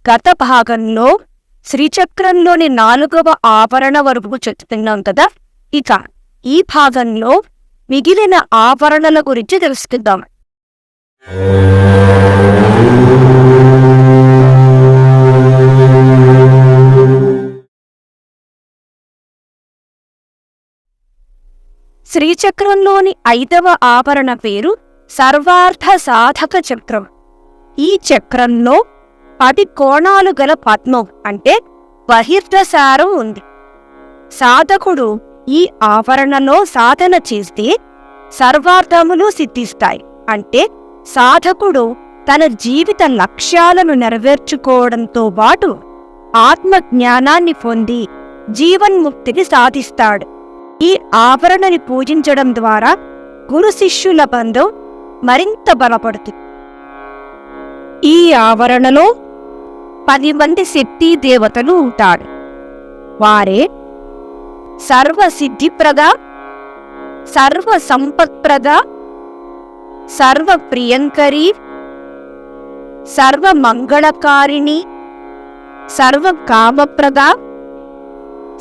గత భాగంలో శ్రీచక్రంలోని 4వ ఆవరణ వరకు చెప్తున్నాం కదా. ఇక ఈ భాగంలో మిగిలిన ఆవరణల గురించి తెలుసుకుందాం. శ్రీచక్రంలోని 5వ ఆవరణ పేరు సర్వార్థ సాధక చక్రం. ఈ చక్రంలో 10 కోణాలు గల పద్మం అంటే బహిర్దసారం ఉంది. సాధకుడు ఈ ఆవరణలో సాధన చేస్తే సర్వార్థములు సిద్ధిస్తాయి. అంటే సాధకుడు తన జీవిత లక్ష్యాలను నెరవేర్చుకోవడంతో పాటు ఆత్మజ్ఞానాన్ని పొంది జీవన్ముక్తిని సాధిస్తాడు. ఈ ఆవరణని పూజించడం ద్వారా గురు శిష్యుల బంధం మరింత బలపడుతుంది. ఈ ఆవరణలో 10 మంది శక్తి దేవతలు ఉంటారు. వారే సర్వసిద్ధిప్రద, సర్వ సంపత్ప్రద, సర్వ ప్రియంకరి, సర్వ మంగళకారిణి, సర్వ కామప్రద,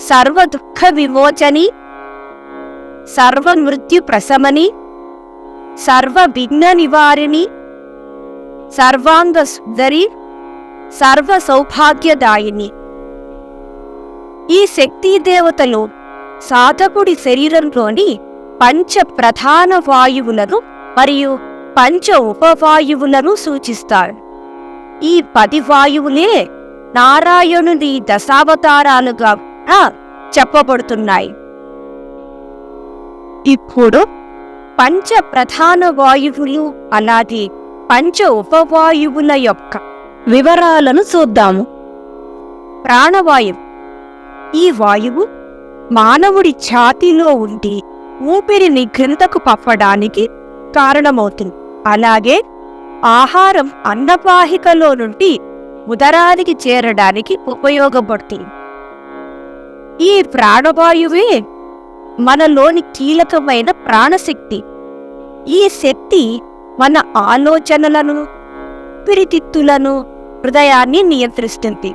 సర్వ దుఃఖ విమోచని, సర్వ మృత్యు ప్రశమని, సర్వ విఘ్న నివారిణి, సర్వాంగ సుందరి, సర్వ సౌభాగ్యదాయిని. ఈ శక్తి దేవతలు సాధకుడి శరీరంలోని పంచ ప్రధాన వాయువులను మరియు పంచ ఉపవాయువులను సూచిస్తారు. ఈ 10 వాయువులే నారాయణుని దశావతారాలుగా చెప్పబడుతున్నాయి. ఇప్పుడు పంచ ప్రధాన వాయువులు అలాగే పంచ ఉపవాయువుల యొక్క వివరాలను చూద్దాము. ప్రాణవాయువు. ఈ వాయువు మానవుడి ఛాతీలో ఉండి ఊపిరిని క్రిందకు పంపడానికి కారణమవుతుంది. అలాగే ఆహారం అన్నవాహికలో నుండి ఉదరానికి చేరడానికి ఉపయోగపడుతుంది. ఈ ప్రాణవాయువే మనలోని కీలకమైన ప్రాణశక్తి. ఈ శక్తి మన ఆలోచనలను, పిరితిత్తులను, హృదయాన్ని నియంత్రిస్తుంది.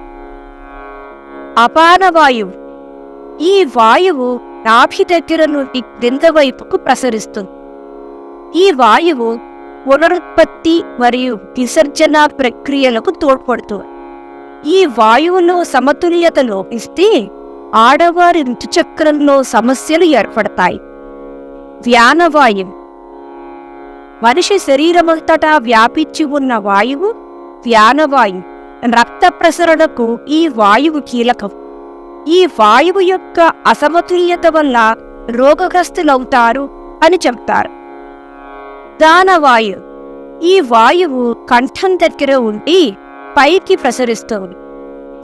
అపానవాయువు. ఈ వాయువు నాభి దగ్గర నుండి క్రింద వైపుకు ప్రసరిస్తుంది. ఈ వాయువు పునరుత్పత్తి మరియు విసర్జన ప్రక్రియలకు తోడ్పడుతుంది. ఈ వాయువులో సమతుల్యత లోపిస్తే ఆడవారి ఋతుచక్రంలో సమస్యలు ఏర్పడతాయి. వ్యానవాయువు. మనిషి శరీరమంతటా వ్యాపించి ఉన్న వాయువు వ్యానవాయువు. రక్త ప్రసరణకు ఈ వాయువు కీలకం. ఈ వాయువు యొక్క అసమతుల్యత వల్ల రోగగ్రస్తులవుతారు అని చెప్తారు. దానవాయువు. ఈ వాయువు కంఠం దగ్గర ఉండి పైకి ప్రసరిస్తుంది.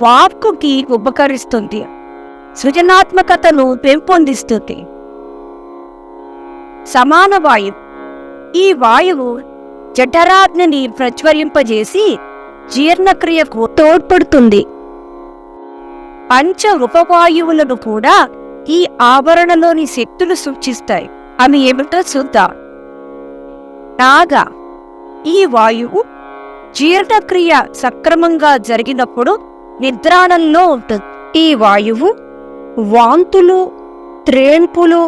వాక్కుకి ఉపకరిస్తుంది. సృజనాత్మకతను పెంపొందిస్తుంది. సమాన వాయువు. ఈ వాయువు జఠరాగ్నిని ప్రజ్వలింపజేసి జీర్ణక్రియకు తోడ్పడుతుంది. పంచ ఉపవాయువులను కూడా ఈ ఆవరణలోని శక్తులు సూచిస్తాయి. అవి ఏమిటో చూద్దాం. నాగ. ఈ వాయువు జీర్ణక్రియ సక్రమంగా జరిగినప్పుడు నిద్రాణంలో ఉంటుంది. ఈ వాయువు వాంతులు, త్రేన్పులు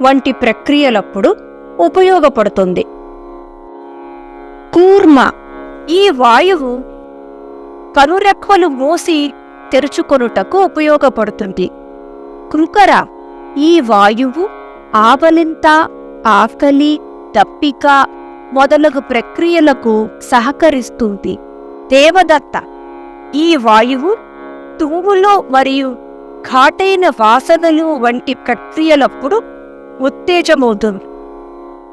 వంటి ప్రక్రియలప్పుడు ఉపయోగపడుతుంది. కూర్మ. ఈ వాయువు కనురెక్కలు మూసి తెరుచుకొనుటకు ఉపయోగపడుతుంది. కృకర. ఈ వాయువు ఆవలింత, ఆకలి, దప్పిక మొదలగు ప్రక్రియలకు సహకరిస్తుంది. దేవదత్త. ఈ వాయువు తుమ్ములు మరియు ఘాటైన వాసనలు వంటి ప్రక్రియలప్పుడు ఉత్తేజమవుతుంది.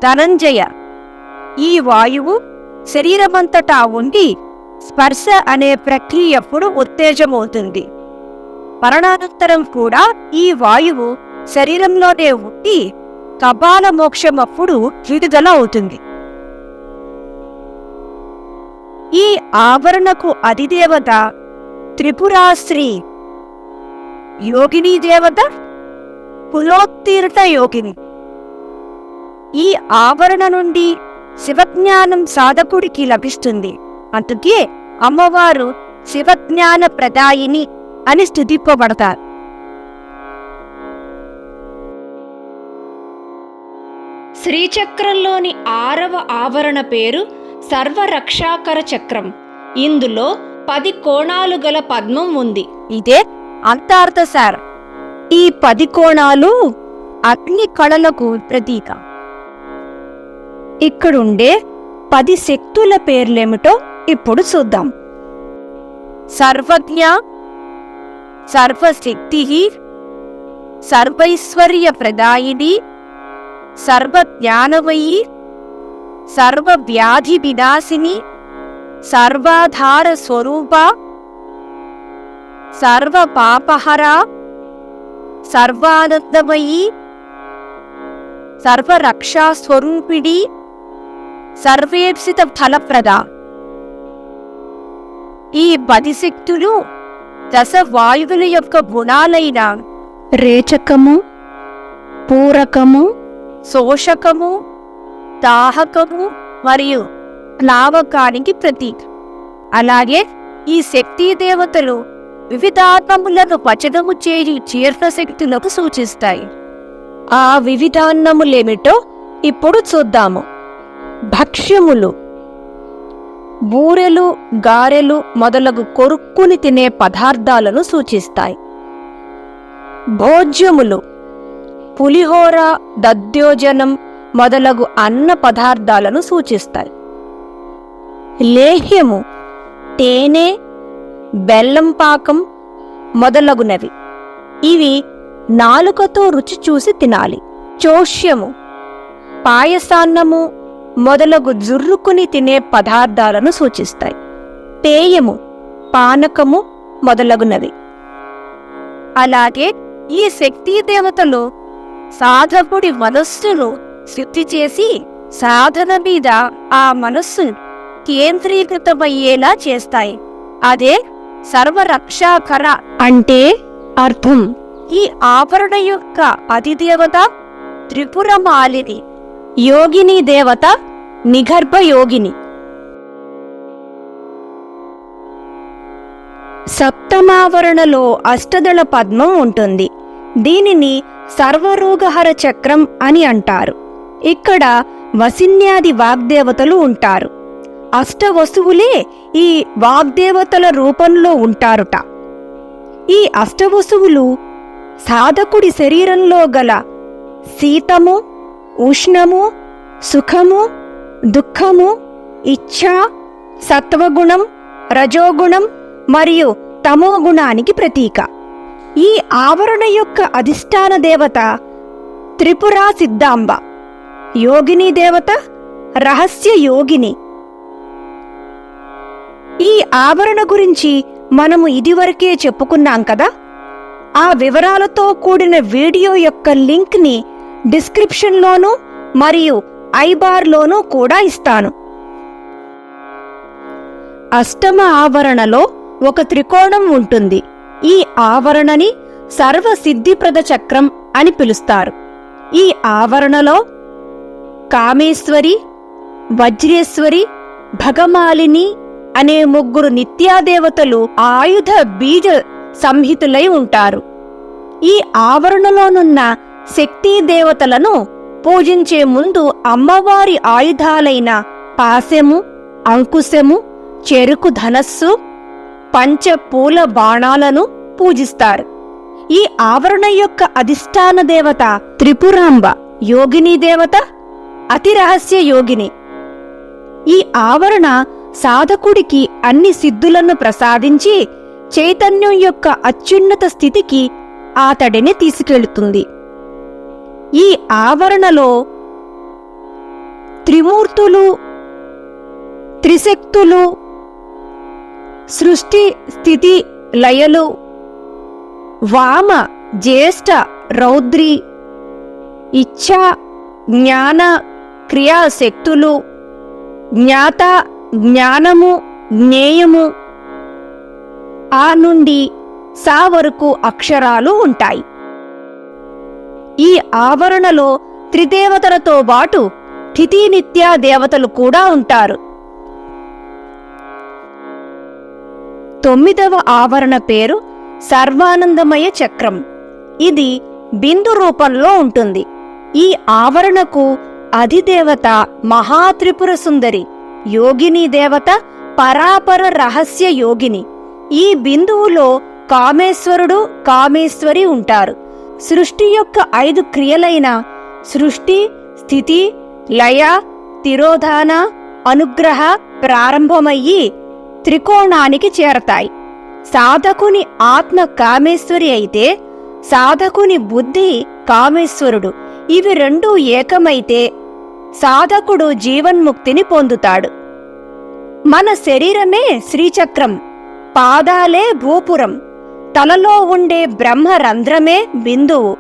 ధనంజయ. ఈ వాయువు శరీరమంతటా ఉండి స్పర్శ అనే ప్రక్రియప్పుడు ఉత్తేజమవుతుంది. మరణానంతరం కూడా ఈ వాయువు శరీరంలోనే ఉండి కపాల మోక్షమప్పుడు విడుదల అవుతుంది. ఈ ఆవరణకు అధిదేవత త్రిపురాశ్రీ. యోగిని దేవత కులోత్తీర్ణ యోగిని. ఈ ఆవరణ నుండి శివజ్ఞానం సాధకుడికి లభిస్తుంది. అందుకే అమ్మవారు శివజ్ఞాన ప్రదాయిని అని స్తుతింపబడతారు. శ్రీచక్రంలోని 6వ ఆవరణ పేరు సర్వరక్షాకర చక్రం. ఇందులో 10 కోణాలు గల పద్మం ఉంది. ఇదే అంతార్థసార్. ఈ 10 కోణాలు అగ్ని కళలకు ప్రతీక. ఇక్కడుండే 10 శక్తుల పేర్లేమిటో ఇప్పుడు చూద్దాం. సర్వజ్ఞ, సర్వశక్తి, సర్వైశ్వర్య ప్రదాయిని, సర్వజ్ఞానమయీ, సర్వవ్యాధి వినాశిని, సర్వాధార స్వరూప, సర్వపాపహర, సర్వానందమయీ, సర్వరక్షా స్వరూపిణి, సర్వేప్సిత ఫలప్రద. ఈ 10 శక్తులు దశవాయువుల యొక్క గుణాలైన రేచకము, పూరకము, శోషకము, దాహకము మరియు ప్లావకానికి ప్రతీక. అలాగే ఈ శక్తి దేవతలు వివిధాన్నములను పచనము చేయి జీర్ణశక్తులకు సూచిస్తాయి. ఆ వివిధాన్నములేమిటో ఇప్పుడు చూద్దాము. భక్ష్యములు బూరెలు, గారెలు మొదలగు కొరుక్కుని తినే పదార్థాలను సూచిస్తాయి. భోజ్యములు పులిహోర, దధ్యోజనం మొదలగు అన్న పదార్థాలను సూచిస్తాయి. లేహ్యము తేనె, బెల్లం పాకం మొదలగునవి. ఇవి నాలుకతో రుచి చూసి తినాలి. చోష్యము పాయసాన్నము మొదలగు జుర్రుకుని తినే పదార్థాలను సూచిస్తాయి. పేయము పానకము మొదలగునవి. అలాగే ఈ శక్తి దేవతలు సాధకుడి మనస్సును శుద్ధి చేసి సాధన మీద ఆ మనస్సు కేంద్రీకృతమయ్యేలా చేస్తాయి. అదే సర్వరక్షాకర అంటే అర్థం. ఈ ఆవరణ యొక్క అధిదేవత త్రిపురమాలిని, యోగిని దేవత నిగర్భ యోగిని. సప్తమావరణలో అష్టదళ పద్మం ఉంటుంది. దీనిని సర్వరోగహర చక్రం అని అంటారు. ఇక్కడ వసిన్యాది వాగ్దేవతలు ఉంటారు. అష్టవసువులే ఈ వాగ్దేవతల రూపంలో ఉంటారుట. ఈ అష్టవసువులు సాధకుడి శరీరంలో గల శీతము, ఉష్ణము, సుఖము, దుఃఖము, ఇచ్ఛ, సత్వగుణం, రజోగుణం మరియు తమోగుణానికి ప్రతీక. ఈ ఆవరణ యొక్క అధిష్టాన దేవత త్రిపురా సిద్ధాంబ, యోగిని దేవత రహస్య యోగిని. ఈ ఆవరణ గురించి మనము ఇదివరకే చెప్పుకున్నాం కదా. ఆ వివరాలతో కూడిన వీడియో యొక్క లింక్ని డిస్క్రిప్షన్లోనూ మరియు ఐబార్లోనూ కూడా ఇస్తాను. అష్టమ ఆవరణలో ఒక త్రికోణం ఉంటుంది. ఈ ఆవరణని సర్వసిద్ధిప్రద చక్రం అని పిలుస్తారు. ఈ ఆవరణలో కామేశ్వరి, వజ్రేశ్వరి, భగమాలిని అనే 3 నిత్యాదేవతలు ఆయుధ బీజ సంహితులై ఉంటారు. ఈ ఆవరణలోనున్న శక్తి దేవతలను పూజించే ముందు అమ్మవారి ఆయుధాలైన పాశము, అంకుశము, చెరుకు ధనస్సు, పంచపూల బాణాలను పూజిస్తారు. ఈ ఆవరణ యొక్క అధిష్టాన దేవత త్రిపురాంబ, యోగిని దేవత, అతి రహస్య యోగిని. ఈ ఆవరణ సాధకుడికి అన్ని సిద్ధులను ప్రసాదించి చైతన్యం యొక్క అత్యున్నత స్థితికి అతడిని తీసుకెళుతుంది. ఈ ఆవరణలో త్రిమూర్తులు, త్రిశక్తులు, సృష్టి స్థితి లయలు, వామ, జ్యేష్ఠ, రౌద్రి, ఇచ్ఛ, జ్ఞాన, క్రియాశక్తులు, జ్ఞాత, జ్ఞానము, జ్ఞేయము, ఆ నుండి సా వరకు అక్షరాలు ఉంటాయి. ఈ ఆవరణలో త్రిదేవతలతో పాటు తిథి నిత్యా దేవతలు కూడా ఉంటారు. 9వ ఆవరణ పేరు సర్వానందమయ చక్రం. ఇది బిందు రూపంలో ఉంటుంది. ఈ ఆవరణకు అధిదేవత మహాత్రిపుర సుందరి, యోగిని దేవత పరాపర రహస్య యోగిని. ఈ బిందువులో కామేశ్వరుడు, కామేశ్వరి ఉంటారు. సృష్టి యొక్క 5 క్రియలైన సృష్టి, స్థితి, లయ, తిరోధాన, అనుగ్రహ ప్రారంభమయ్యి త్రికోణానికి చేరతాయి. సాధకుని ఆత్మ కామేశ్వరి అయితే సాధకుని బుద్ధి కామేశ్వరుడు. ఇవి రెండూ ఏకమైతే సాధకుడు జీవన్ముక్తిని పొందుతాడు. మన శరీరమే శ్రీచక్రం, పాదాలే భూపురం, తలలో ఉండే బ్రహ్మరంధ్రమే బిందువు.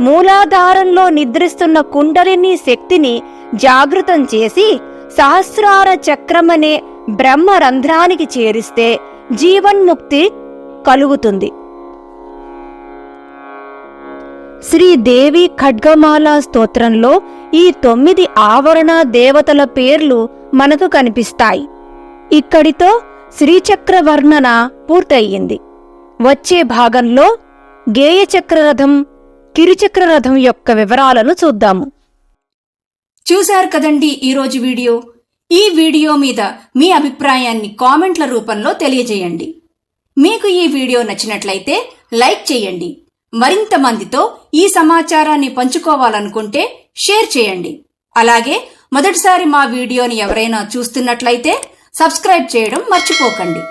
మూలాధారంలో నిద్రిస్తున్న కుండలిని శక్తిని జాగృతం చేసి సహస్రార చక్రమనే బ్రహ్మరంధ్రానికి చేరిస్తే జీవన్ముక్తి కలుగుతుంది. శ్రీదేవి ఖడ్గమాల స్తోత్రంలో ఈ 9 ఆవరణ దేవతల పేర్లు మనకు కనిపిస్తాయి. ఇక్కడితో శ్రీచక్ర వర్ణన పూర్తయింది. వచ్చే భాగంలో గేయచక్రరథం, కిరుచక్రరథం యొక్క వివరాలను చూద్దాము. చూశారు కదండి ఈరోజు వీడియో. ఈ వీడియో మీద మీ అభిప్రాయాన్ని కామెంట్ల రూపంలో తెలియజేయండి. మీకు ఈ వీడియో నచ్చినట్లయితే లైక్ చేయండి. మరింత మందితో ఈ సమాచారాన్ని పంచుకోవాలనుకుంటే షేర్ చేయండి. అలాగే మొదటిసారి మా వీడియోని ఎవరైనా చూస్తున్నట్లయితే సబ్స్క్రైబ్ చేయడం మర్చిపోకండి.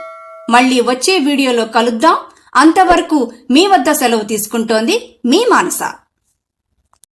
మళ్ళీ వచ్చే వీడియోలో కలుద్దాం. అంతవరకు మీ వద్ద సెలవు తీసుకుంటోంది మీ మానస.